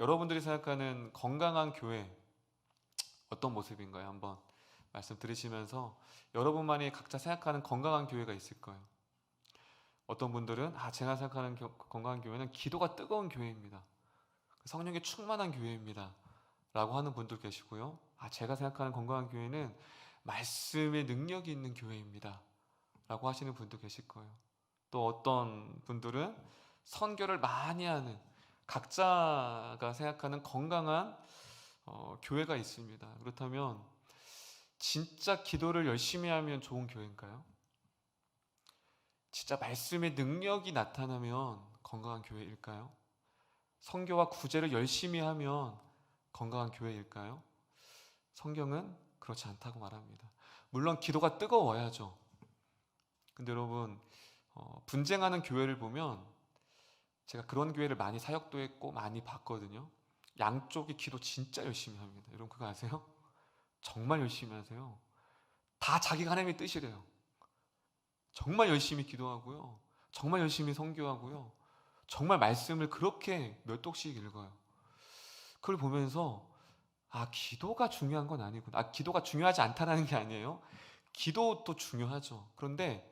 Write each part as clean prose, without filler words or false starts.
여러분들이 생각하는 건강한 교회 어떤 모습인가요? 한번 말씀 들으시면서 여러분만이 각자 생각하는 건강한 교회가 있을 거예요. 어떤 분들은 제가 생각하는 건강한 교회는 기도가 뜨거운 교회입니다. 성령이 충만한 교회입니다 라고 하는 분들 계시고요. 제가 생각하는 건강한 교회는 말씀의 능력이 있는 교회입니다 라고 하시는 분도 계실 거예요. 또 어떤 분들은 선교를 많이 하는, 각자가 생각하는 건강한 교회가 있습니다. 그렇다면 진짜 기도를 열심히 하면 좋은 교회인가요? 진짜 말씀의 능력이 나타나면 건강한 교회일까요? 선교와 구제를 열심히 하면 건강한 교회일까요? 성경은 그렇지 않다고 말합니다. 물론 기도가 뜨거워야죠. 근데 여러분, 분쟁하는 교회를 보면, 제가 그런 교회를 많이 사역도 했고 많이 봤거든요. 양쪽이 기도 진짜 열심히 합니다. 여러분 그거 아세요? 정말 열심히 하세요. 다 자기가 하나님의 뜻이래요. 정말 열심히 기도하고요, 정말 열심히 선교하고요, 정말 말씀을 그렇게 몇 독씩 읽어요. 그걸 보면서 기도가 중요한 건 아니구나. 기도가 중요하지 않다는 게 아니에요. 기도도 중요하죠. 그런데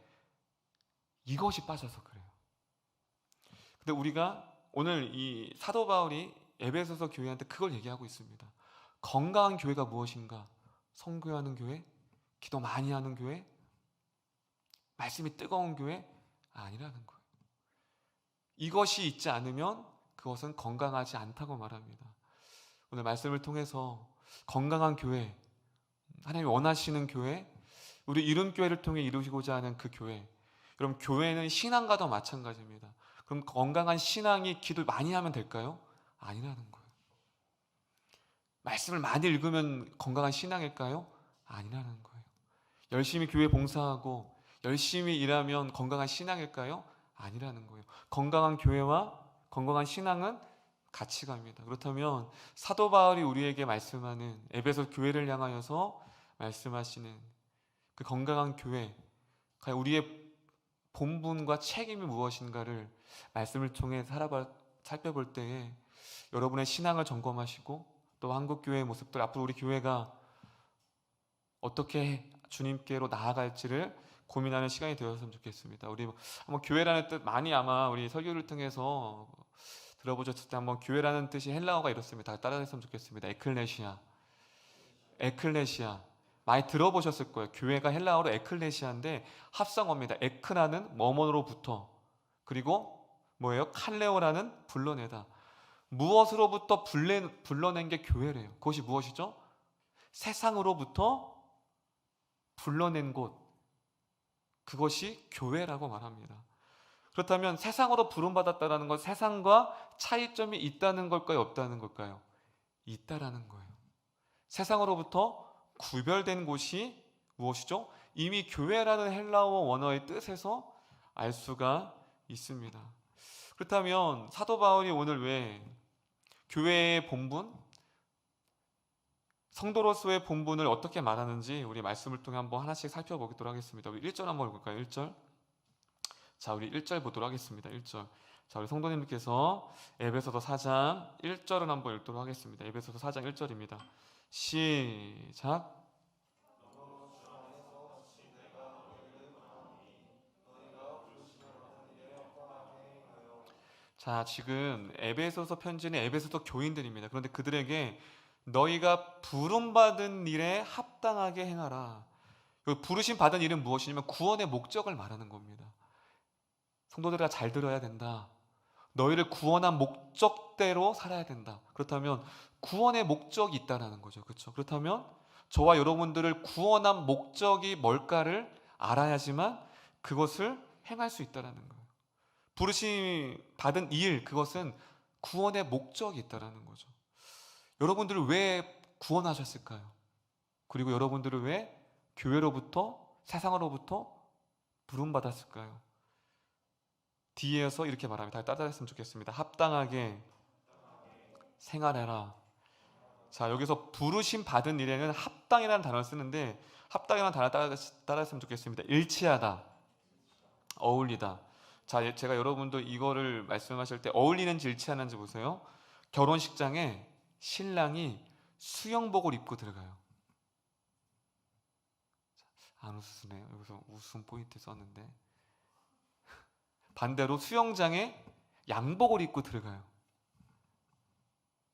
이것이 빠져서 그래요. 근데 우리가 오늘 이 사도 바울이 에베소서 교회한테 그걸 얘기하고 있습니다. 건강한 교회가 무엇인가? 선교하는 교회? 기도 많이 하는 교회? 말씀이 뜨거운 교회? 아니라는 거예요. 이것이 있지 않으면 그것은 건강하지 않다고 말합니다. 오늘 말씀을 통해서 건강한 교회, 하나님이 원하시는 교회, 우리 이름교회를 통해 이루시고자 하는 그 교회, 여러분 교회는 신앙과도 마찬가지입니다. 그럼 건강한 신앙이 기도 많이 하면 될까요? 아니라는 거예요. 말씀을 많이 읽으면 건강한 신앙일까요? 아니라는 거예요. 열심히 교회 봉사하고 열심히 일하면 건강한 신앙일까요? 아니라는 거예요. 건강한 교회와 건강한 신앙은 같이 갑니다. 그렇다면 사도 바울이 우리에게 말씀하는 에베소 교회를 향하여서 말씀하시는 그 건강한 교회, 과연 우리의 본분과 책임이 무엇인가를 말씀을 통해 살펴볼 때에 여러분의 신앙을 점검하시고 또 한국교회의 모습들, 앞으로 우리 교회가 어떻게 주님께로 나아갈지를 고민하는 시간이 되었으면 좋겠습니다. 우리 한번 교회라는 뜻 많이 아마 우리 설교를 통해서 들어보셨을 때 한번 교회라는 뜻이 헬라어가 이렇습니다. 따라했으면 좋겠습니다. 에클레시아. 에클레시아. 많이 들어보셨을 거예요. 교회가 헬라어로 에클레시아인데 합성어입니다. 에크라는 뭐뭐로부터, 그리고 뭐예요? 칼레오라는 불러내다. 무엇으로부터 불러낸 게 교회래요. 그것이 무엇이죠? 세상으로부터 불러낸 곳, 그것이 교회라고 말합니다. 그렇다면 세상으로 부름받았다는 건 세상과 차이점이 있다는 걸까요? 없다는 걸까요? 있다라는 거예요. 세상으로부터 구별된 곳이 무엇이죠? 이미 교회라는 헬라어 원어의 뜻에서 알 수가 있습니다. 그렇다면 사도 바울이 오늘 왜 교회의 본분, 성도로서의 본분을 어떻게 말하는지 우리 말씀을 통해 한번 하나씩 살펴보도록 하겠습니다. 우리 1절 한번 볼까요? 1절. 자, 우리 1절 보도록 하겠습니다. 1절. 자, 우리 성도님께서 에베소서 4장 1절을 한번 읽도록 하겠습니다. 에베소서 4장 1절입니다. 시작. 자, 지금 에베소서 편지는 에베소서 교인들입니다. 그런데 그들에게 너희가 부름받은 일에 합당하게 행하라. 부르심 받은 일은 무엇이냐면 구원의 목적을 말하는 겁니다. 성도들아 잘 들어야 된다. 너희를 구원한 목적대로 살아야 된다. 그렇다면 구원의 목적이 있다는 거죠. 그렇죠? 그렇다면 저와 여러분들을 구원한 목적이 뭘까를 알아야지만 그것을 행할 수 있다는 거예요. 부르심 받은 일, 그것은 구원의 목적이 있다는 거죠. 여러분들을 왜 구원하셨을까요? 그리고 여러분들을 왜 교회로부터, 세상으로부터 부름받았을까요? 뒤에서 이렇게 말합니다. 따라했으면 좋겠습니다. 합당하게 생활해라. 자, 여기서 부르심 받은 일에는 합당이라는 단어를 쓰는데, 합당이라는 단어 따라했으면 좋겠습니다. 일치하다, 어울리다. 자, 제가 여러분도 이거를 말씀하실 때 어울리는지 일치하는지 보세요. 결혼식장에 신랑이 수영복을 입고 들어가요. 안 웃으시네요. 여기서 웃음 포인트 썼는데, 반대로 수영장에 양복을 입고 들어가요.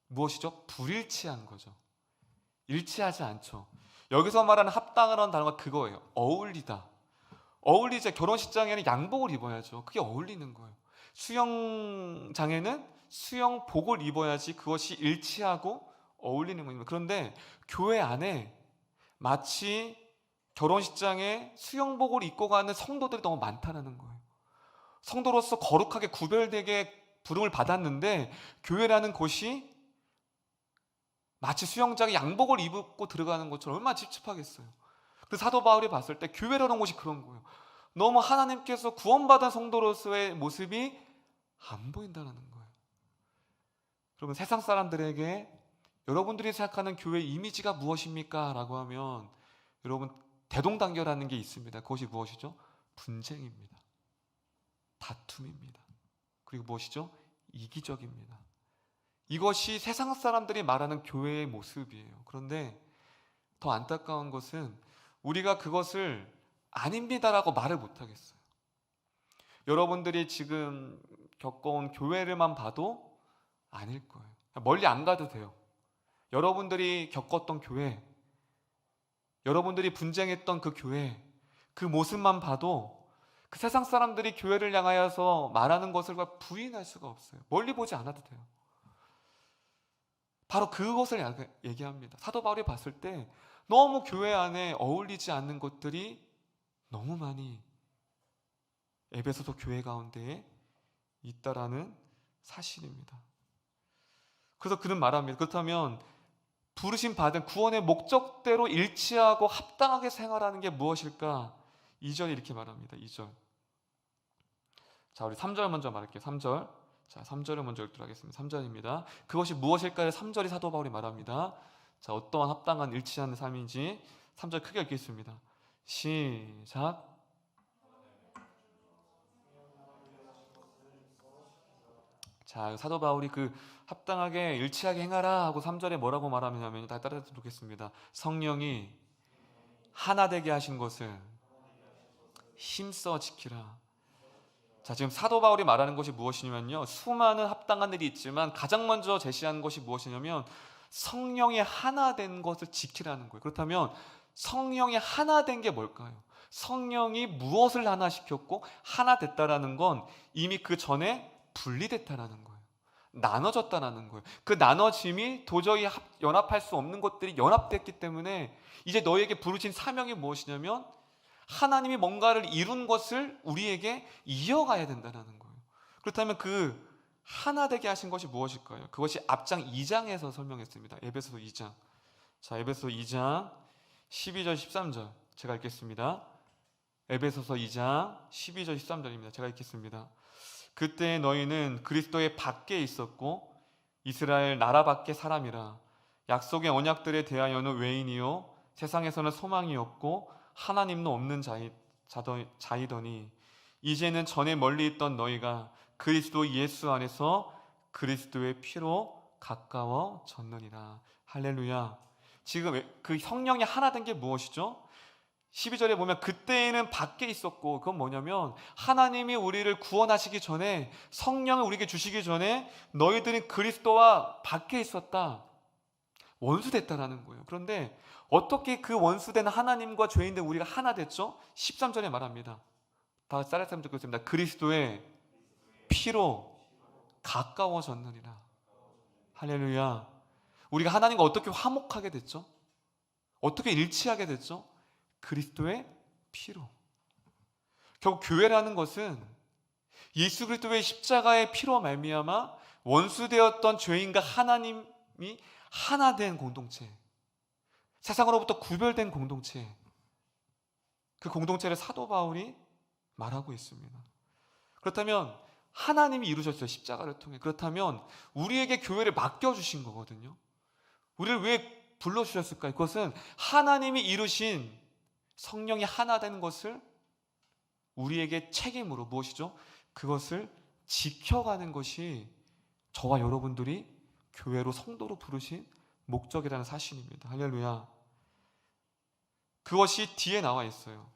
무엇이죠? 불일치한 거죠. 일치하지 않죠. 여기서 말하는 합당이라는 단어가 그거예요. 어울리다. 어울리자. 결혼식장에는 양복을 입어야죠. 그게 어울리는 거예요. 수영장에는 수영복을 입어야지 그것이 일치하고 어울리는 겁니다. 그런데 교회 안에 마치 결혼식장에 수영복을 입고 가는 성도들이 너무 많다는 거예요. 성도로서 거룩하게 구별되게 부름을 받았는데 교회라는 곳이 마치 수영장에 양복을 입고 들어가는 것처럼 얼마나 찝찝하겠어요. 그 사도 바울이 봤을 때 교회라는 곳이 그런 거예요. 너무 하나님께서 구원받은 성도로서의 모습이 안 보인다는 거예요. 그러면 세상 사람들에게 여러분들이 생각하는 교회 이미지가 무엇입니까? 라고 하면 여러분 대동단결하는 게 있습니다. 그것이 무엇이죠? 분쟁입니다. 다툼입니다. 그리고 무엇이죠? 이기적입니다. 이것이 세상 사람들이 말하는 교회의 모습이에요. 그런데 더 안타까운 것은 우리가 그것을 아닙니다라고 말을 못하겠어요. 여러분들이 지금 겪어온 교회를만 봐도 아닐 거예요. 멀리 안 가도 돼요. 여러분들이 겪었던 교회, 여러분들이 분쟁했던 그 교회, 그 모습만 봐도 그 세상 사람들이 교회를 향하여서 말하는 것을 부인할 수가 없어요. 멀리 보지 않아도 돼요. 바로 그것을 얘기합니다. 사도 바울이 봤을 때 너무 교회 안에 어울리지 않는 것들이 너무 많이 에베소서 교회 가운데에 있다라는 사실입니다. 그래서 그는 말합니다. 그렇다면 부르심 받은 구원의 목적대로 일치하고 합당하게 생활하는 게 무엇일까? 2절에 이렇게 말합니다. 2절. 자, 우리 3절 먼저 말할게요. 3절. 자, 3절을 먼저 읽도록 하겠습니다. 3절입니다. 그것이 무엇일까요? 3절이 사도 바울이 말합니다. 자, 어떠한 합당한 일치하는 삶인지 3절 크게 읽겠습니다. 시작. 자, 사도 바울이 그 합당하게 일치하게 행하라 하고 3절에 뭐라고 말하냐면 다 따라 듣겠습니다. 성령이 하나 되게 하신 것을 힘써 지키라. 자, 지금 사도 바울이 말하는 것이 무엇이냐면요, 수많은 합당한 일이 있지만 가장 먼저 제시하는 것이 무엇이냐면 성령이 하나 된 것을 지키라는 거예요. 그렇다면 성령이 하나 된 게 뭘까요? 성령이 무엇을 하나 시켰고 하나 됐다라는 건 이미 그 전에 분리됐다라는 거예요. 나눠졌다라는 거예요. 그 나눠짐이 도저히 연합할 수 없는 것들이 연합됐기 때문에 이제 너에게 부르신 사명이 무엇이냐면 하나님이 뭔가를 이룬 것을 우리에게 이어가야 된다는 거예요. 그렇다면 그 하나 되게 하신 것이 무엇일까요? 그것이 앞장 2장에서 설명했습니다. 에베소서 2장. 자, 에베소서 2장 12절 13절 제가 읽겠습니다. 에베소서 2장 12절 13절입니다. 제가 읽겠습니다. 그때 너희는 그리스도의 밖에 있었고 이스라엘 나라 밖의 사람이라. 약속의 언약들에 대하여는 외인이요 세상에서는 소망이 없고 하나님도 없는 자이더니 이제는 전에 멀리 있던 너희가 그리스도 예수 안에서 그리스도의 피로 가까워졌느니라. 할렐루야. 지금 그 성령이 하나 된 게 무엇이죠? 12절에 보면 그때에는 밖에 있었고, 그건 뭐냐면 하나님이 우리를 구원하시기 전에, 성령을 우리에게 주시기 전에 너희들은 그리스도와 밖에 있었다, 원수됐다라는 거예요. 그런데 어떻게 그 원수된 하나님과 죄인된 우리가 하나 됐죠? 13절에 말합니다. 다 따라서 듣겠습니다. 그리스도의 피로 가까워졌느니라. 할렐루야. 우리가 하나님과 어떻게 화목하게 됐죠? 어떻게 일치하게 됐죠? 그리스도의 피로. 결국 교회라는 것은 예수 그리스도의 십자가의 피로 말미암아 원수되었던 죄인과 하나님이 하나 된 공동체, 세상으로부터 구별된 공동체, 그 공동체를 사도 바울이 말하고 있습니다. 그렇다면 하나님이 이루셨어요, 십자가를 통해. 그렇다면 우리에게 교회를 맡겨주신 거거든요. 우리를 왜 불러주셨을까요? 그것은 하나님이 이루신 성령이 하나 되는 것을 우리에게 책임으로, 무엇이죠? 그것을 지켜가는 것이 저와 여러분들이 교회로 성도로 부르신 목적이라는 사실입니다. 할렐루야. 그것이 뒤에 나와 있어요.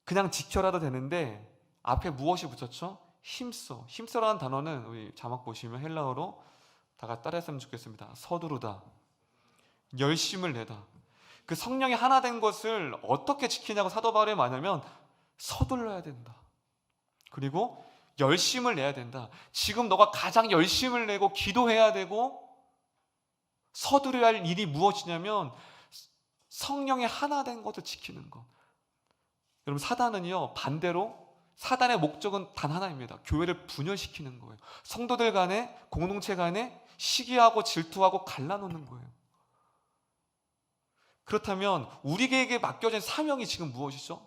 그냥 지켜라도 되는데 앞에 무엇이 붙였죠? 힘써. 힘써라는 단어는 우리 자막 보시면 헬라어로 다 같이 따라했으면 좋겠습니다. 서두르다. 열심을 내다. 그 성령이 하나 된 것을 어떻게 지키냐고 사도 바울이 말하면 서둘러야 된다. 그리고 열심을 내야 된다. 지금 너가 가장 열심을 내고 기도해야 되고 서두려야 할 일이 무엇이냐면 성령의 하나 된 것을 지키는 것. 여러분, 사단은요, 반대로 사단의 목적은 단 하나입니다. 교회를 분열시키는 거예요. 성도들 간에, 공동체 간에 시기하고 질투하고 갈라놓는 거예요. 그렇다면 우리에게 맡겨진 사명이 지금 무엇이죠?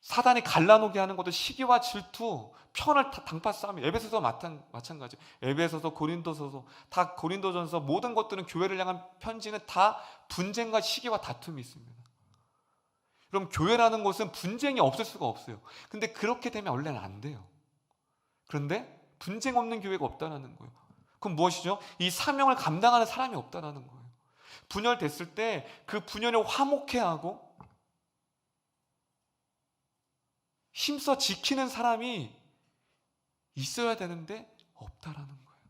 사단이 갈라놓게 하는 것도 시기와 질투, 편을 당파 싸움이. 에베소서 마찬가지. 에베소서, 고린도서서, 다 고린도전서 모든 것들은 교회를 향한 편지는 다 분쟁과 시기와 다툼이 있습니다. 그럼 교회라는 것은 분쟁이 없을 수가 없어요. 근데 그렇게 되면 원래는 안 돼요. 그런데 분쟁 없는 교회가 없다는 거예요. 그럼 무엇이죠? 이 사명을 감당하는 사람이 없다는 거예요. 분열됐을 때 그 분열을 화목해 하고 힘써 지키는 사람이 있어야 되는데 없다라는 거예요.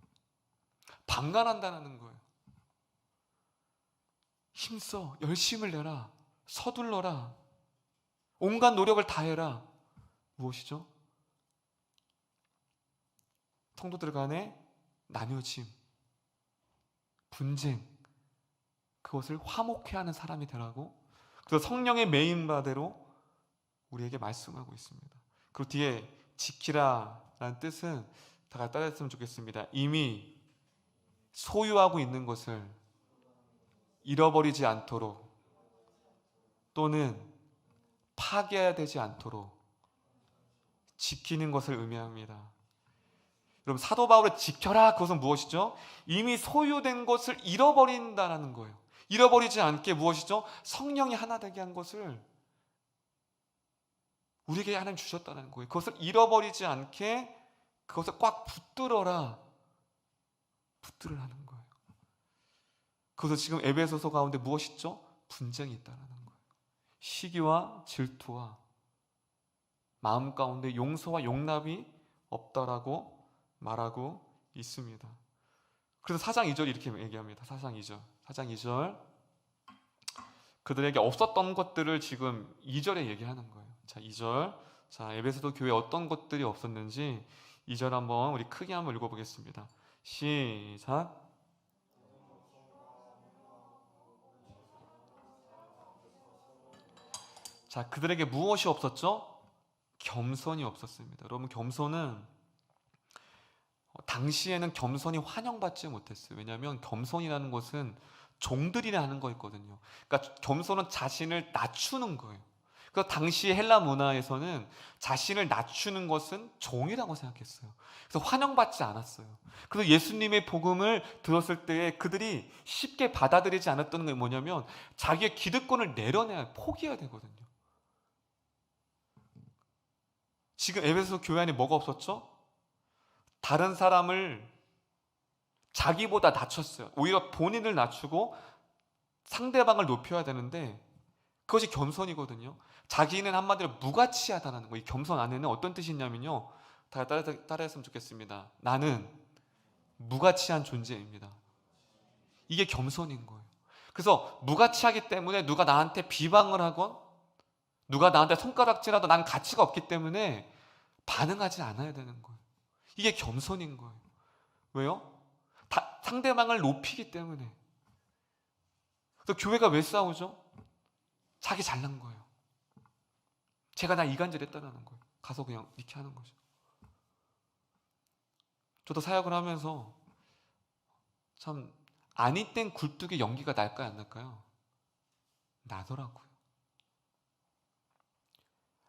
방관한다는 거예요. 힘써 열심을 내라. 서둘러라. 온갖 노력을 다해라. 무엇이죠? 성도들 간의 나뉘어짐, 분쟁, 그것을 화목해 하는 사람이 되라고, 그래서 성령의 메인바대로 우리에게 말씀하고 있습니다. 그리고 뒤에 지키라 라는 뜻은 다 같이 따라했으면 좋겠습니다. 이미 소유하고 있는 것을 잃어버리지 않도록 또는 파괴되지 않도록 지키는 것을 의미합니다. 여러분, 사도 바울의 지켜라, 그것은 무엇이죠? 이미 소유된 것을 잃어버린다는 거예요. 잃어버리지 않게 무엇이죠? 성령이 하나 되게 한 것을 우리에게 하나님 주셨다는 거예요. 그것을 잃어버리지 않게 그것을 꽉 붙들어라. 붙들으라는 거예요. 그래서 지금 에베소서 가운데 무엇이 있죠? 분쟁이 있다는 거예요. 시기와 질투와 마음 가운데 용서와 용납이 없다라고 말하고 있습니다. 그래서 4장 2절 이렇게 얘기합니다. 4장 2절 그들에게 없었던 것들을 지금 2절에 얘기하는 거예요. 자, 2절. 자, 에베소도 교회에 어떤 것들이 없었는지 2절 한번 우리 크게 한번 읽어보겠습니다. 시작. 자, 그들에게 무엇이 없었죠? 겸손이 없었습니다. 여러분, 겸손은 당시에는 겸손이 환영받지 못했어요. 왜냐하면 겸손이라는 것은 종들이 하는 거였거든요. 그러니까 겸손은 자신을 낮추는 거예요. 그래서 당시 헬라 문화에서는 자신을 낮추는 것은 종이라고 생각했어요. 그래서 환영받지 않았어요. 그래서 예수님의 복음을 들었을 때 그들이 쉽게 받아들이지 않았던 게 뭐냐면 자기의 기득권을 내려내야, 포기해야 되거든요. 지금 에베소 교회 안에 뭐가 없었죠? 다른 사람을 자기보다 낮췄어요. 오히려 본인을 낮추고 상대방을 높여야 되는데 그것이 겸손이거든요. 자기는 한마디로 무가치하다는 거예요. 이 겸손 안에는 어떤 뜻이 있냐면요. 다 따라했으면 좋겠습니다. 나는 무가치한 존재입니다. 이게 겸손인 거예요. 그래서 무가치하기 때문에 누가 나한테 비방을 하건 누가 나한테 손가락질하도 난 가치가 없기 때문에 반응하지 않아야 되는 거예요. 이게 겸손인 거예요. 왜요? 상대방을 높이기 때문에. 그래서 교회가 왜 싸우죠? 자기 잘난 거예요. 제가 나 이간질했다는 거예요. 가서 그냥 이렇게 하는 거죠. 저도 사역을 하면서 참 아니 땐 굴뚝에 연기가 날까요, 안 날까요? 나더라고요.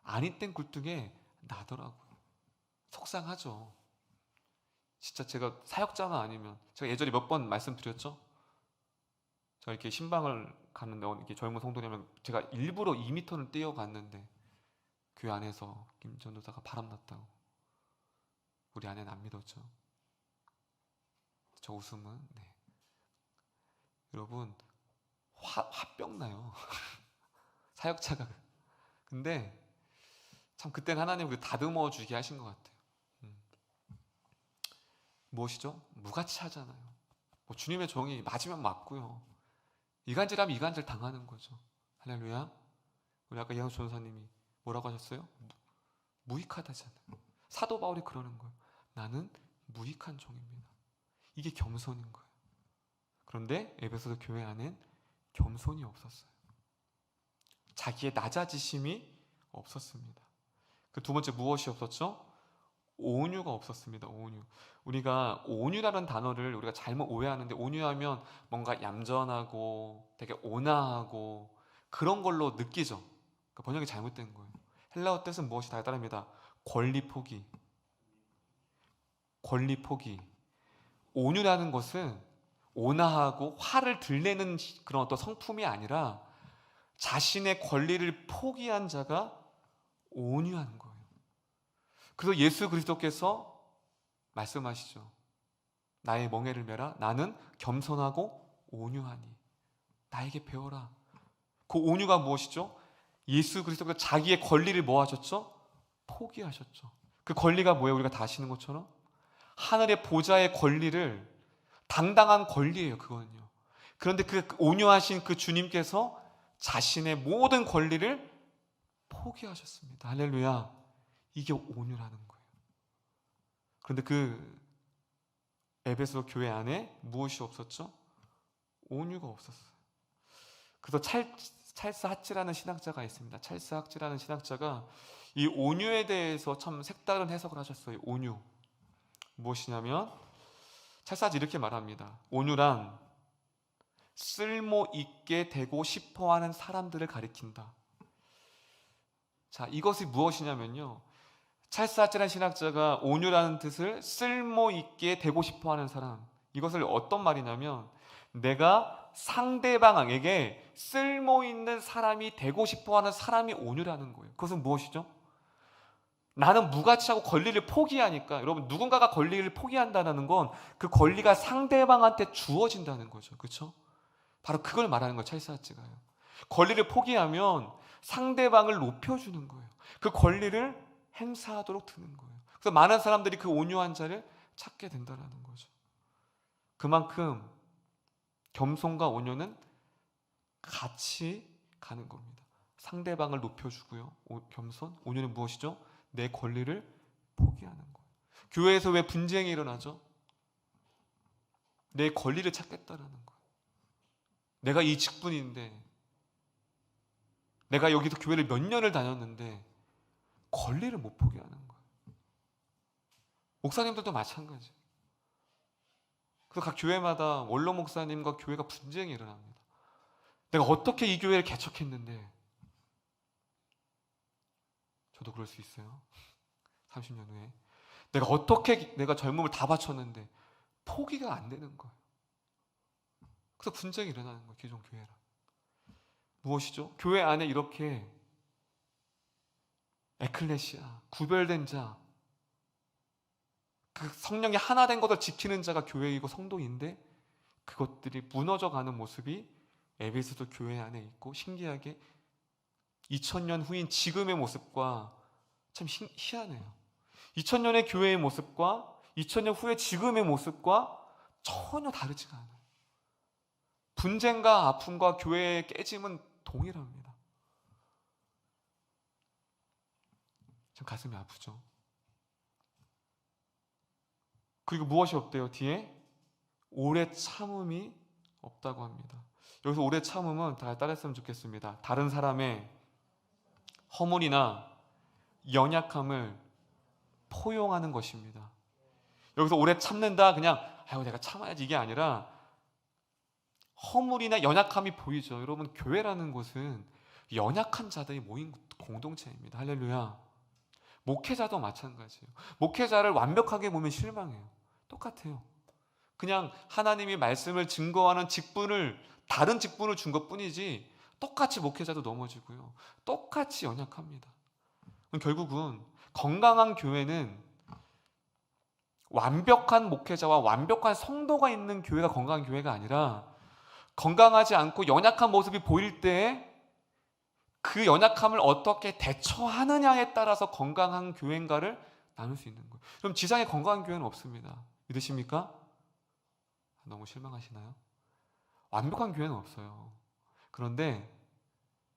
아니 땐 굴뚝에 나더라고요. 속상하죠. 진짜 제가 사역자는 아니면 제가 예전에 몇 번 말씀드렸죠? 제가 이렇게 신방을 갔는데 이렇게 젊은 성도냐면 제가 일부러 2m를 뛰어갔는데 교회 안에서 김 전도사가 바람났다고 우리 아내는 안 믿었죠. 저 웃음은. 네. 여러분 화병 나요. 사역자가. 근데 참 그때는 하나님 우리 다듬어 주게 하신 것 같아요. 무엇이죠? 무가치하잖아요. 뭐 주님의 종이 맞으면 맞고요. 이간질하면 이간질 당하는 거죠. 할렐루야. 우리 아까 이양수 전사님이 뭐라고 하셨어요? 무익하다잖아요. 사도 바울이 그러는 거예요. 나는 무익한 종입니다. 이게 겸손인 거예요. 그런데 에베소서 교회 안엔 겸손이 없었어요. 자기의 낮아지심이 없었습니다. 그 두 번째 무엇이 없었죠? 온유가 없었습니다. 온유. 우리가 온유라는 단어를 우리가 잘못 오해하는데, 온유하면 뭔가 얌전하고 되게 온화하고 그런 걸로 느끼죠. 그러니까 번역이 잘못된 거예요. 헬라어 뜻은 무엇이 다 다릅니다. 권리 포기. 권리 포기. 온유라는 것은 온화하고 화를 들내는 그런 어떤 성품이 아니라 자신의 권리를 포기한 자가 온유한 거예요. 그래서 예수 그리스도께서 말씀하시죠. 나의 멍에를 메라. 나는 겸손하고 온유하니 나에게 배워라. 그 온유가 무엇이죠? 예수 그리스도가 자기의 권리를 뭐 하셨죠? 포기하셨죠. 그 권리가 뭐예요? 우리가 다 아시는 것처럼 하늘의 보좌의 권리를, 당당한 권리예요. 그거는요. 그런데 그 온유하신 그 주님께서 자신의 모든 권리를 포기하셨습니다. 할렐루야. 이게 온유라는 거예요. 그런데 그 에베소 교회 안에 무엇이 없었죠? 온유가 없었어요. 그래서 찰스 하치라는 신학자가 있습니다. 찰스 하치라는 신학자가 이 온유에 대해서 참 색다른 해석을 하셨어요. 온유 무엇이냐면, 찰스 하치 이렇게 말합니다. 온유란 쓸모 있게 되고 싶어하는 사람들을 가리킨다. 자, 이것이 무엇이냐면요, 찰스 하치라는 신학자가 온유라는 뜻을 쓸모 있게 되고 싶어하는 사람, 이것을 어떤 말이냐면 내가 상대방에게 쓸모 있는 사람이 되고 싶어하는 사람이 온유라는 거예요. 그것은 무엇이죠? 나는 무가치하고 권리를 포기하니까, 여러분 누군가가 권리를 포기한다는 건 그 권리가 상대방한테 주어진다는 거죠. 그렇죠? 바로 그걸 말하는 거예요. 찰스 하치가요. 권리를 포기하면 상대방을 높여주는 거예요. 그 권리를 행사하도록 드는 거예요. 그래서 많은 사람들이 그 온유한 자를 찾게 된다는 거죠. 그만큼 겸손과 온유는 같이 가는 겁니다. 상대방을 높여주고요. 겸손, 온유는 무엇이죠? 내 권리를 포기하는 거예요. 교회에서 왜 분쟁이 일어나죠? 내 권리를 찾겠다라는 거예요. 내가 이 직분인데, 내가 여기서 교회를 몇 년을 다녔는데 권리를 못 포기하는 거예요. 목사님들도 마찬가지예요. 그래서 각 교회마다 원로 목사님과 교회가 분쟁이 일어납니다. 내가 어떻게 이 교회를 개척했는데, 저도 그럴 수 있어요. 30년 후에 내가 어떻게 내가 젊음을 다 바쳤는데 포기가 안 되는 거예요. 그래서 분쟁이 일어나는 거예요. 기존 교회랑. 무엇이죠? 교회 안에 이렇게 에클레시아, 구별된 자, 그 성령이 하나 된 것을 지키는 자가 교회이고 성도인데, 그것들이 무너져가는 모습이 에베소서 교회 안에 있고, 신기하게 2000년 후인 지금의 모습과 참 희한해요. 2000년의 교회의 모습과 2000년 후의 지금의 모습과 전혀 다르지가 않아요. 분쟁과 아픔과 교회의 깨짐은 동일합니다. 참 가슴이 아프죠. 그리고 무엇이 없대요? 뒤에 오래 참음이 없다고 합니다. 여기서 오래 참음은 다 따라했으면 좋겠습니다. 다른 사람의 허물이나 연약함을 포용하는 것입니다. 여기서 오래 참는다, 그냥 아유 내가 참아야지, 이게 아니라 허물이나 연약함이 보이죠. 여러분 교회라는 곳은 연약한 자들이 모인 공동체입니다. 할렐루야. 목회자도 마찬가지예요. 목회자를 완벽하게 보면 실망해요. 똑같아요. 그냥 하나님이 말씀을 증거하는 직분을, 다른 직분을 준 것뿐이지 똑같이 목회자도 넘어지고요. 똑같이 연약합니다. 결국은 건강한 교회는 완벽한 목회자와 완벽한 성도가 있는 교회가 건강한 교회가 아니라 건강하지 않고 연약한 모습이 보일 때 그 연약함을 어떻게 대처하느냐에 따라서 건강한 교회인가를 나눌 수 있는 거예요. 그럼 지상에 건강한 교회는 없습니다. 믿으십니까? 너무 실망하시나요? 완벽한 교회는 없어요. 그런데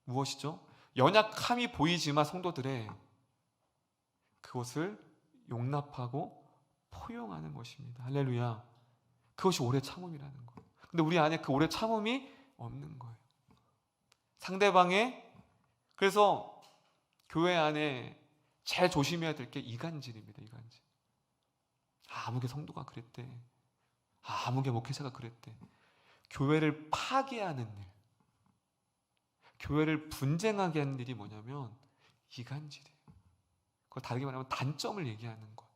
무엇이죠? 연약함이 보이지만 성도들의 그것을 용납하고 포용하는 것입니다. 할렐루야. 그것이 오래 참음이라는 거예요. 근데 우리 안에 그 오래 참음이 없는 거예요. 상대방의, 그래서 교회 안에 제일 조심해야 될 게 이간질입니다. 이간질. 아무개 성도가 그랬대. 아무개 목회자가 그랬대. 교회를 파괴하는 일, 교회를 분쟁하게 하는 일이 뭐냐면 이간질이에요. 그걸 다르게 말하면 단점을 얘기하는 것.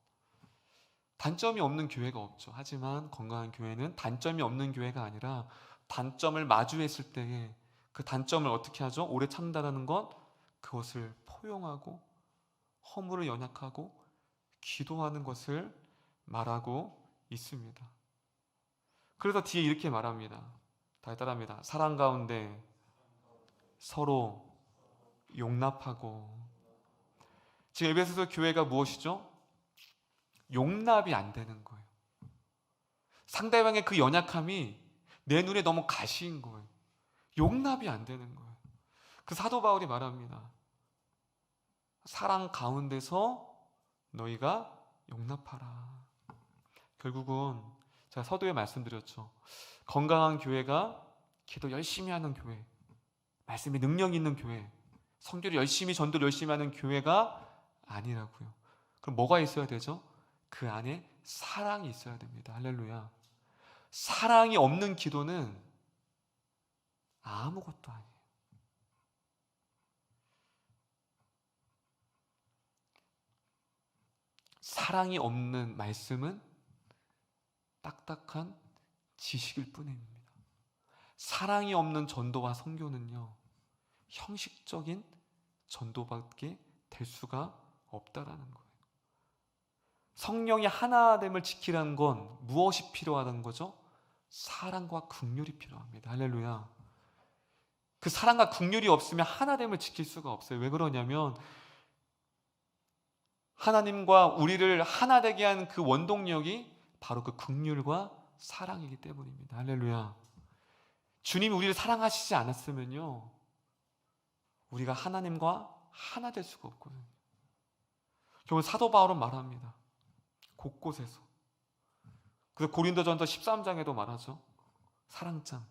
단점이 없는 교회가 없죠. 하지만 건강한 교회는 단점이 없는 교회가 아니라 단점을 마주했을 때에 그 단점을 어떻게 하죠? 오래 참다라는 것, 그것을 포용하고 허물을 연약하고 기도하는 것을 말하고 있습니다. 그래서 뒤에 이렇게 말합니다. 다 따라합니다. 사랑 가운데 서로 용납하고. 지금 에베소서 교회가 무엇이죠? 용납이 안 되는 거예요. 상대방의 그 연약함이 내 눈에 너무 가시인 거예요. 용납이 안 되는 거예요. 그 사도 바울이 말합니다. 사랑 가운데서 너희가 용납하라. 결국은 제가 서두에 말씀드렸죠. 건강한 교회가 기도 열심히 하는 교회, 말씀에 능력 있는 교회, 선교를 열심히, 전도를 열심히 하는 교회가 아니라고요. 그럼 뭐가 있어야 되죠? 그 안에 사랑이 있어야 됩니다. 할렐루야. 사랑이 없는 기도는 아무것도 아니에요. 사랑이 없는 말씀은 딱딱한 지식일 뿐입니다. 사랑이 없는 전도와 선교는요, 형식적인 전도밖에 될 수가 없다라는 거예요. 성령이 하나됨을 지키라는 건 무엇이 필요하다는 거죠? 사랑과 긍휼이 필요합니다. 할렐루야. 그 사랑과 긍휼이 없으면 하나됨을 지킬 수가 없어요. 왜 그러냐면 하나님과 우리를 하나 되게 한 그 원동력이 바로 그 긍휼과 사랑이기 때문입니다. 할렐루야. 주님이 우리를 사랑하시지 않았으면요, 우리가 하나님과 하나 될 수가 없거든요. 결국 사도 바울은 말합니다. 곳곳에서. 그래서 고린도전서 13장에도 말하죠. 사랑장.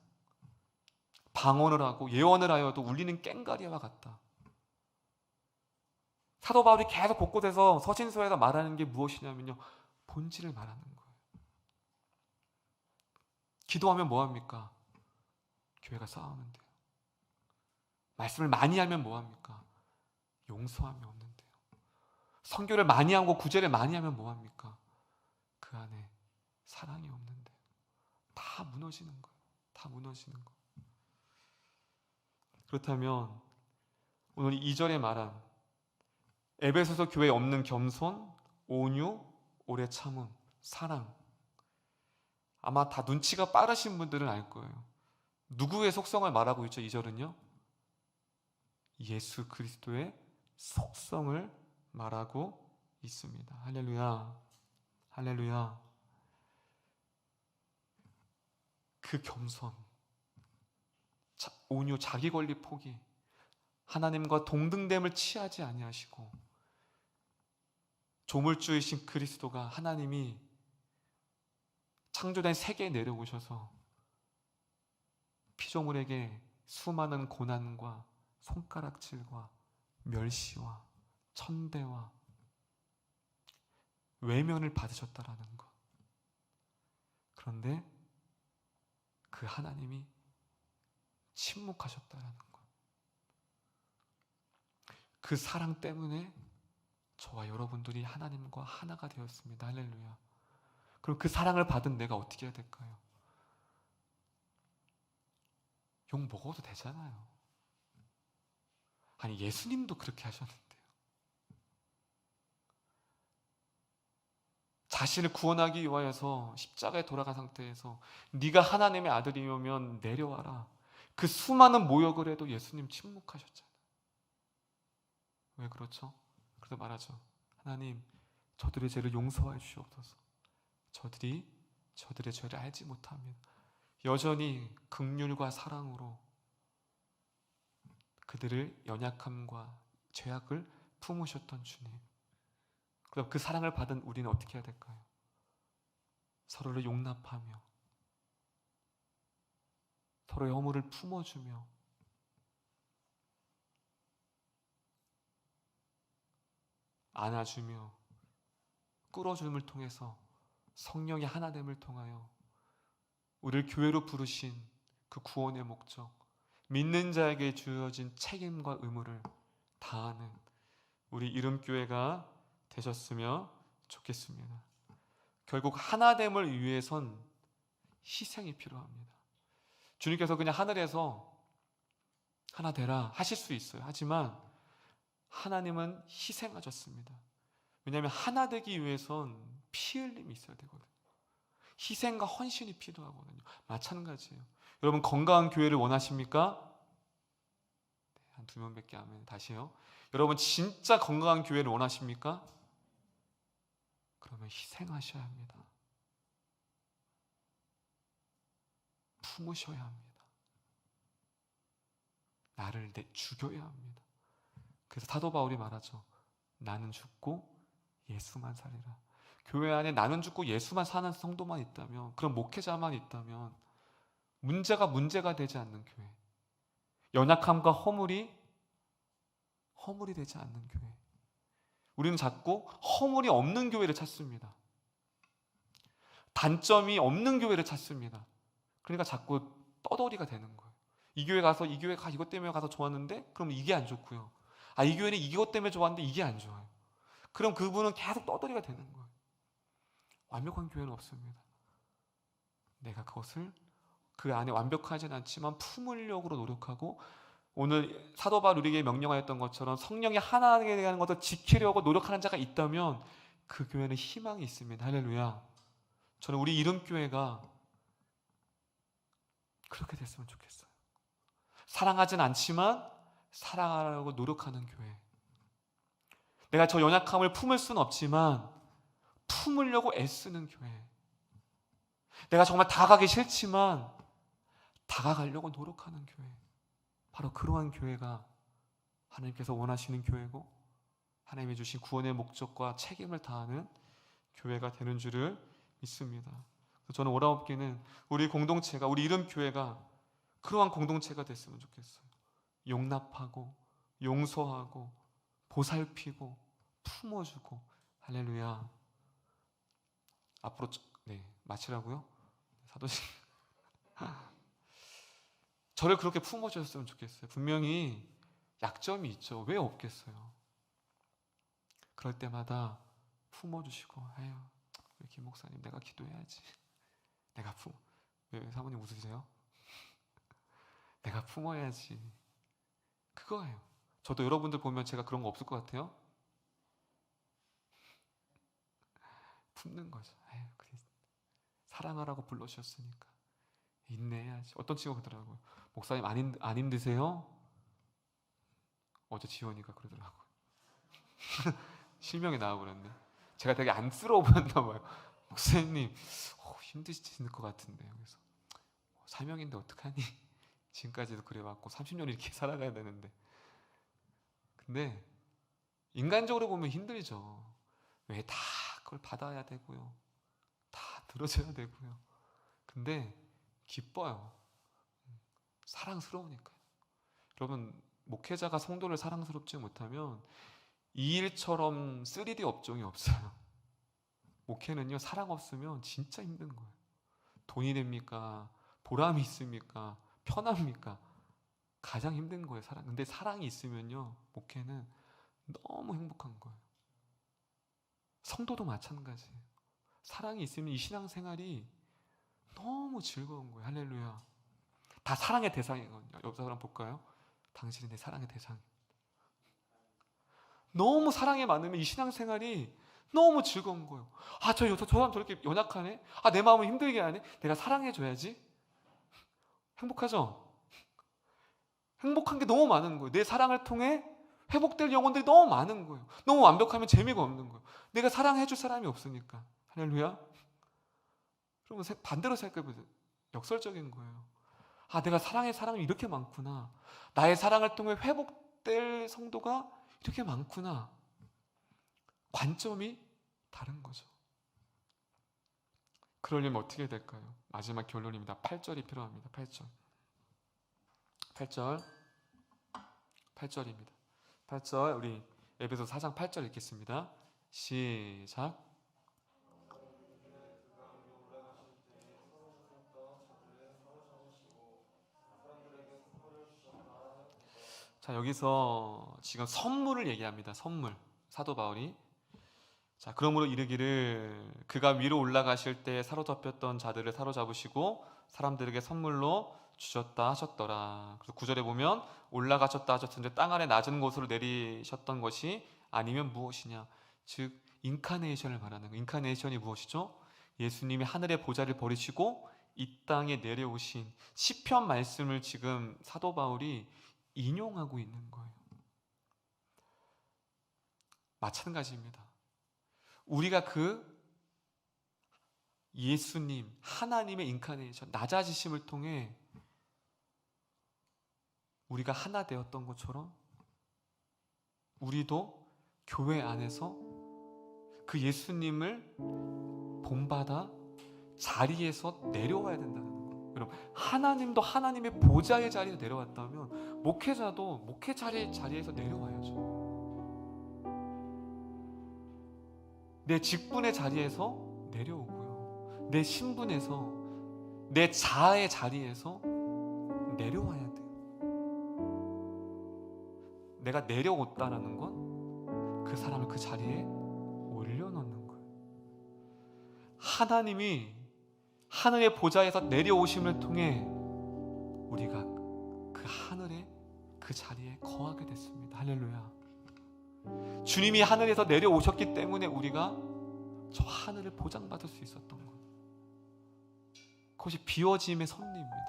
방언을 하고 예언을 하여도 울리는 꽹과리와 같다. 사도 바울이 계속 곳곳에서 서신서에서 말하는 게 무엇이냐면요, 본질을 말하는 거예요. 기도하면 뭐합니까? 교회가 싸우면 돼요. 말씀을 많이 하면 뭐합니까? 용서하면 없는데요. 선교를 많이 하고 구제를 많이 하면 뭐합니까? 그 안에 사랑이 없는데 다 무너지는 거예요. 다 무너지는 거예요. 그렇다면 오늘 2절에 말한 에베소서 교회에 없는 겸손, 온유, 오래 참음, 사랑, 아마 다 눈치가 빠르신 분들은 알 거예요. 누구의 속성을 말하고 있죠? 2절은요, 예수 그리스도의 속성을 말하고 있습니다. 할렐루야. 할렐루야. 그 겸손, 온유, 자기 권리 포기, 하나님과 동등됨을 취하지 아니하시고 조물주이신 그리스도가, 하나님이 창조된 세계에 내려오셔서 피조물에게 수많은 고난과 손가락질과 멸시와 천대와 외면을 받으셨다라는 것. 그런데 그 하나님이 침묵하셨다라는 것. 그 사랑 때문에 저와 여러분들이 하나님과 하나가 되었습니다. 할렐루야. 그럼 그 사랑을 받은 내가 어떻게 해야 될까요? 욕 먹어도 되잖아요. 아니, 예수님도 그렇게 하셨는데요. 자신을 구원하기 위하여서 십자가에 돌아간 상태에서 네가 하나님의 아들이면 내려와라. 그 수많은 모욕을 해도 예수님 침묵하셨잖아요. 왜 그렇죠? 그래서 말하죠. 하나님, 저들의 죄를 용서하여 주시옵소서. 저들이 저들의 죄를 알지 못합니다. 여전히 긍휼과 사랑으로 그들을 연약함과 죄악을 품으셨던 주님. 그럼 그 사랑을 받은 우리는 어떻게 해야 될까요? 서로를 용납하며 서로의 허물을 품어주며 안아주며 끌어줌을 통해서 성령의 하나됨을 통하여 우리를 교회로 부르신 그 구원의 목적, 믿는 자에게 주어진 책임과 의무를 다하는 우리 이름교회가 되셨으면 좋겠습니다. 결국 하나됨을 위해선 희생이 필요합니다. 주님께서 그냥 하늘에서 하나 되라 하실 수 있어요. 하지만 하나님은 희생하셨습니다. 왜냐하면 하나 되기 위해선 피 흘림이 있어야 되거든요. 희생과 헌신이 필요하거든요. 마찬가지예요. 여러분 건강한 교회를 원하십니까? 네, 한 2명밖에 하면 다시요. 여러분 진짜 건강한 교회를 원하십니까? 그러면 희생하셔야 합니다. 품으셔야 합니다. 나를 죽여야 합니다. 그래서 사도 바울이 말하죠. 나는 죽고 예수만 살리라. 교회 안에 나는 죽고 예수만 사는 성도만 있다면, 그런 목회자만 있다면 문제가 되지 않는 교회, 연약함과 허물이 되지 않는 교회. 우리는 자꾸 허물이 없는 교회를 찾습니다. 단점이 없는 교회를 찾습니다. 그러니까 자꾸 떠돌이가 되는 거예요. 이 교회 가서 이것 때문에 가서 좋았는데 그럼 이게 안 좋고요. 이 교회는 이것 때문에 좋았는데 이게 안 좋아요. 그럼 그분은 계속 떠돌이가 되는 거예요. 완벽한 교회는 없습니다. 내가 그것을 그 안에 완벽하진 않지만 품으려고 노력하고, 오늘 사도 바울 우리에게 명령하였던 것처럼 성령이 하나되게 되는 것을 지키려고 노력하는 자가 있다면 그 교회는 희망이 있습니다. 할렐루야. 저는 우리 이름교회가 그렇게 됐으면 좋겠어요. 사랑하진 않지만 사랑하려고 노력하는 교회. 내가 저 연약함을 품을 수는 없지만 품으려고 애쓰는 교회. 내가 정말 다가가기 싫지만 다가가려고 노력하는 교회. 바로 그러한 교회가 하나님께서 원하시는 교회고, 하나님이 주신 구원의 목적과 책임을 다하는 교회가 되는 줄을 믿습니다. 저는 오라업기는 우리 공동체가, 우리 이름교회가 그러한 공동체가 됐으면 좋겠어요. 용납하고 용서하고 보살피고 품어주고. 할렐루야. 앞으로 마치라고요? 사도신 저를 그렇게 품어주셨으면 좋겠어요. 분명히 약점이 있죠. 왜 없겠어요? 그럴 때마다 품어주시고, 아유, 우리 김 목사님 내가 기도해야지. 왜 사모님 웃으세요? 내가 품어야지. 그거예요. 저도 여러분들 보면 제가 그런 거 없을 것 같아요? 품는 거죠. 아유, 그래. 사랑하라고 불러주셨으니까 인내해야지. 어떤 친구가 그러더라고요. 목사님 안 힘드세요? 어제 지원이가 그러더라고요. 실명이 나와버렸네. 제가 되게 안쓰러워 보였나 봐요. 목사님 힘드실 것 같은데. 그래서 사명인데 어떡하니? 지금까지도 그래왔고 30년 이렇게 살아가야 되는데. 근데 인간적으로 보면 힘들죠. 왜 다 그걸 받아야 되고요, 다 들어줘야 되고요. 근데 기뻐요. 사랑스러우니까요. 여러분, 목회자가 성도를 사랑스럽지 못하면 이 일처럼 3D 업종이 없어요. 목회는요, 사랑 없으면 진짜 힘든 거예요. 돈이 됩니까? 보람이 있습니까? 편합니까? 가장 힘든 거예요, 사랑. 근데 사랑이 있으면요, 목회는 너무 행복한 거예요. 성도도 마찬가지예요. 사랑이 있으면 이 신앙생활이 너무 즐거운 거예요. 할렐루야. 다 사랑의 대상이거든요. 옆 사람 볼까요? 당신이 내 사랑의 대상. 너무 사랑에 많으면 이 신앙생활이 너무 즐거운 거예요. 저 사람 저렇게 연약하네? 내 마음을 힘들게 하네? 내가 사랑해줘야지. 행복하죠? 행복한 게 너무 많은 거예요. 내 사랑을 통해 회복될 영혼들이 너무 많은 거예요. 너무 완벽하면 재미가 없는 거예요. 내가 사랑해줄 사람이 없으니까. 할렐루야. 그러면 반대로 생각해보세요. 역설적인 거예요. 내가 사랑의 사람이 이렇게 많구나. 나의 사랑을 통해 회복될 성도가 이렇게 많구나. 관점이 다른 거죠. 그러려면 어떻게 될까요? 마지막 결론입니다. 8절이 필요합니다. 8절입니다. 8절 우리 에베소 4장 8절 읽겠습니다. 시작. 자, 여기서 지금 선물을 얘기합니다. 선물. 사도 바울이. 자, 그러므로 이르기를 그가 위로 올라가실 때 사로잡혔던 자들을 사로잡으시고 사람들에게 선물로 주셨다 하셨더라. 그래서 9절에 보면 올라가셨다 하셨는데 땅 안에 낮은 곳으로 내리셨던 것이 아니면 무엇이냐. 즉 인카네이션을 말하는 거예요. 인카네이션이 무엇이죠? 예수님이 하늘의 보좌를 버리시고 이 땅에 내려오신 시편 말씀을 지금 사도 바울이 인용하고 있는 거예요. 마찬가지입니다. 우리가 그 예수님, 하나님의 인카네이션, 낮아지심을 통해 우리가 하나 되었던 것처럼 우리도 교회 안에서 그 예수님을 본받아 자리에서 내려와야 된다는 거예요. 여러분, 하나님도 하나님의 보좌의 자리에 내려왔다면 목회자도 목회 자리에서 내려와야죠. 내 직분의 자리에서 내려오고요. 내 신분에서, 내 자아의 자리에서 내려와야 돼요. 내가 내려왔다라는 건 그 사람을 그 자리에 올려놓는 거예요. 하나님이 하늘의 보좌에서 내려오심을 통해 우리가 그 하늘의 그 자리에 거하게 됐습니다. 할렐루야. 주님이 하늘에서 내려오셨기 때문에 우리가 저 하늘을 보장받을 수 있었던 것. 그것이 비워짐의 섭리입니다.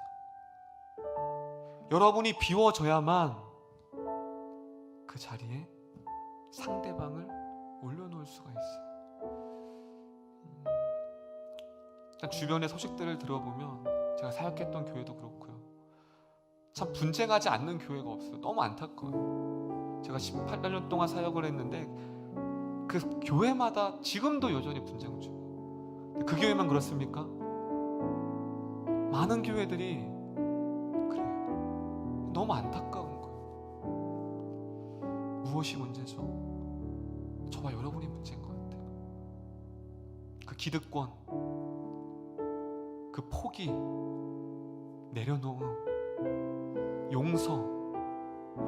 여러분이 비워져야만 그 자리에 상대방을 올려놓을 수가 있어요. 주변의 소식들을 들어보면 제가 사역했던 교회도 그렇고요. 참 분쟁하지 않는 교회가 없어요. 너무 안타까워요. 제가 18년 동안 사역을 했는데 그 교회마다 지금도 여전히 분쟁 중이에요. 그 교회만 그렇습니까? 많은 교회들이 그래요. 너무 안타까운 거예요. 무엇이 문제죠? 저와 여러분이 문제인 것 같아요. 그 기득권, 그 포기, 내려놓음, 용서,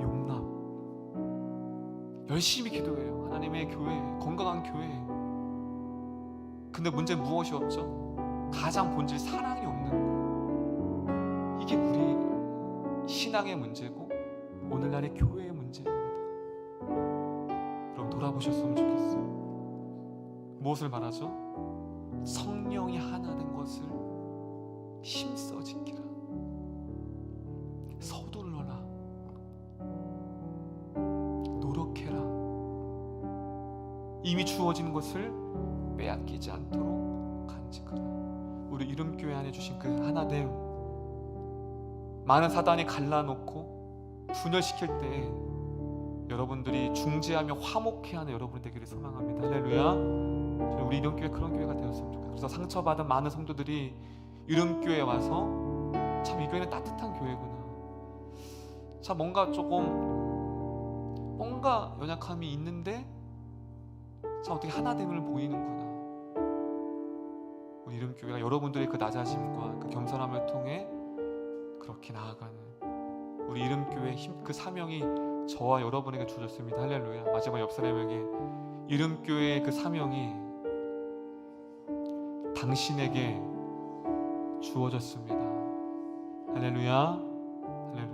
용납, 열심히 기도해요. 하나님의 교회, 건강한 교회. 근데 문제는 무엇이 없죠? 가장 본질 사랑이 없는 거예요. 이게 우리 신앙의 문제고 오늘날의 교회의 문제입니다. 여러분 돌아보셨으면 좋겠어요. 무엇을 말하죠? 성령이 하나 된 것을 힘써 지키라. 서둘러라. 노력해라. 이미 주어진 것을 빼앗기지 않도록 간직하라. 우리 이름교회 안에 주신 그 하나됨, 많은 사단이 갈라놓고 분열시킬 때 여러분들이 중재하며 화목해하는 여러분이 되기를 소망합니다. 할렐루야. 우리 이름교회 그런 교회가 되었으면 좋겠어요. 그래서 상처받은 많은 성도들이 이름교회에 와서 참 이 교회는 따뜻한 교회구나. 참 뭔가 연약함이 있는데 참 어떻게 하나됨을 보이는구나. 우리 이름교회가 여러분들의 그 낮아짐과 그 겸손함을 통해 그렇게 나아가는 우리 이름교회 그 사명이 저와 여러분에게 주어졌습니다. 할렐루야. 마지막 옆 사람에게 이름교회의 그 사명이 당신에게 주어졌습니다. 할렐루야. 할렐루야.